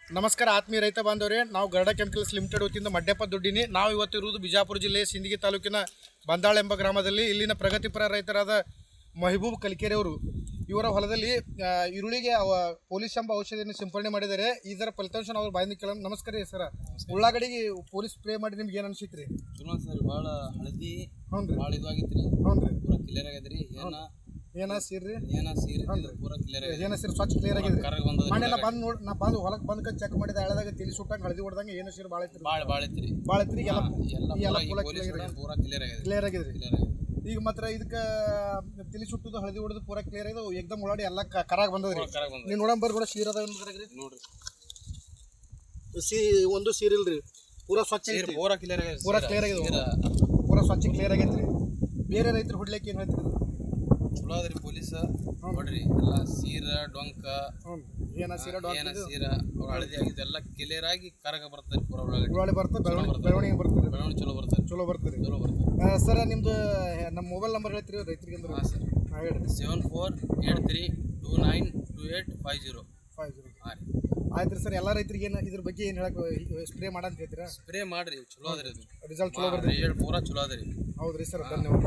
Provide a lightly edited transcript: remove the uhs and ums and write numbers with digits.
ನಮಸ್ಕಾರ ಆತ್ಮೀಯ ರೈತ ಬಾಂಧವರೇ, ನಾವು ಗರುಡ ಕೆಮಿಕಲ್ಸ್ ಲಿಮಿಟೆಡ್ ವತಿಯಿಂದ ಮಡ್ಯಪ್ಪ ದುಡ್ಡಿನಿ. ನಾವು ಇವತ್ತು ಇರುವುದು ಬಿಜಾಪುರ ಜಿಲ್ಲೆಯ ಸಿಂದಗಿ ತಾಲೂಕಿನ ಬಂದಾಳ ಎಂಬ ಗ್ರಾಮದಲ್ಲಿ. ಇಲ್ಲಿನ ಪ್ರಗತಿಪರ ರೈತರಾದ ಮೆಹಬೂಬ್ ಕಲಿಕೆರೆ ಅವರು ಇವರ ಹೊಲದಲ್ಲಿ ಈರುಳ್ಳಿಗೆ ಪೊಲೀಸ್ ಎಂಬ ಔಷಧಿಯನ್ನು ಸಿಂಪಡಣೆ ಮಾಡಿದ್ದಾರೆ. ಇದರ ಫಲಿತಾಂಶ ನಾವು ಬಾಯಿಂದ ಕೇಳೋಣ. ನಮಸ್ಕಾರ ರೀ ಸರ, ಉಳ್ಳಾಗಡ್ಡಿಗೆ ಪೊಲೀಸ್ ಸ್ಪ್ರೇ ಮಾಡಿ ನಿಮ್ಗೆ ಏನು ಅನ್ಸಿತ್ತು ರೀ? ಸರ್ ಭಾಳ ಹಳದಿ ಹ್ಞೂ ರೀ, ಭಾಳ ಇದು ಆಗಿತ್ತು ರೀ. ಹ್ಞೂ ರೀ, ಪೂರಾ ಕ್ಲಿಯರ್ ಆಗ್ಯದ ರೀ. ಏನ ಸೀರಿ ಸೀರೆ ಪೂರಾ ಕ್ಲಿಯರ್ ಆಗ್ಯದ. ಏನ ಸೀರೆ ಸ್ವಚ್ಛ ಕ್ಲಿಯರ್ ಆಗಿದೆ. ಕರಗ ಬಂದದ ಮನೆ ನಾ ಬಂದು ಹೊಲಕ್ಕೆ ಬಂದು ಚೆಕ್ ಮಾಡಿದ ಎಳೆದಾಗ ತಿಳಿ ಸುಟ್ಟಂಗೆ ಹಳದಿ ಹೊಡೆದಂಗೆ ಏನು ಸೀರೆ ಭಾಳ ಐತ್ರಿ, ಭಾಳ ಐತ್ರಿ. ಭಾಳ ಐತ್ರಿ. ಎಲ್ಲ ಪೂರಾ ಕ್ಲಿಯರ್ ಆಗ್ಯದ. ಕ್ಲಿಯರ್ ಆಗಿದೆ ರೀ. ಈಗ ಮಾತ್ರ ಇದಕ್ಕೆ ತಿಳಿ ಸುಟ್ಟದು ಹಳದಿ ಹೊಡೆದು ಪೂರಾ ಕ್ಲಿಯರ್ ಆಗಿದೆ. ಏಕದಮ್ ಉಳ್ಳಾಡಿ ಎಲ್ಲ ಕರಾಗ ಬಂದದ್ರಿ. ನೀವು ನೋಡಂಬರ್ ಕೂಡ ಸೀರೆ ಅದಾವ ನೋಡ್ರಿ. ಒಂದು ಸೀರೆ ಇಲ್ರಿ, ಪೂರಾ ಸ್ವಚ್ಛ ಐತಿ. ಪೂರಾ ಕ್ಲಿಯರ್ ಆಗ್ಯದ. ಪೂರಾ ಕ್ಲಿಯರ್ ಆಗಿದೆ. ಪೂರಾ ಸ್ವಚ್ಛ ಕ್ಲಿಯರ್ ಆಗೈತ್ರಿ. ಬೇರೆ ರೈತರು ಹೊಡ್ಲಿಕ್ಕೆ ಏನು ಹೇಳ್ತೀರಿ? ಚಲೋ ಅದ್ರಿ. ಪೊಲೀಸ್ ನೋಡ್ರಿ ಎಲ್ಲ ಸೀರ ಡೊಂಕ ಏನ ಸೀರೆ ಅವ್ರ ಹಳದಿ ಆಗಿದ್ದು ಎಲ್ಲ ಕ್ಲಿಯರ್ ಆಗಿ ಕರಗ ಬರ್ತದೆ. ಪೂರಾ ಉಳ್ಳಾಳಿ ಬರ್ತದೆ, ಬೆಳವಣಿಗೆ ಬರ್ತದೆ. ಬೆಳವಣಿಗೆ ಚಲೋ ಬರ್ತದೆ. ಚಲೋ ಬರ್ತದೆ. ಸರ್, ನಿಮ್ದು ನಮ್ಮ ಮೊಬೈಲ್ ನಂಬರ್ ಹೇಳ್ತೀರಿ ರೈತರಿಗೆ ಅಂದ್ರೆ? ಹಾಂ ಸರ್, ಹೇಳ್ರಿ. 7483285050. ಹಾಂ ರೀ. ಆಯ್ತು ರೀ ಸರ್. ಎಲ್ಲ ರೈತರಿಗೆ ಏನು ಇದ್ರ ಬಗ್ಗೆ ಏನು ಹೇಳಕ್ಕೆ ಸ್ಪ್ರೇ ಮಾಡಂತ ಹೇಳ್ತೀರಾ? ಸ್ಪ್ರೇ ಮಾಡ್ರಿ, ಚಲೋ ಅದ್ರಿ. ಅದು ರಿಸಲ್ಟ್ ಚಲೋ ಬರ್ತದೆ. ರಿಸಲ್ಟ್ ಪೂರಾ ಚಲೋ ಅದ್ರಿ. ಹೌದ್ರಿ ಸರ್, ಧನ್ಯವಾದ.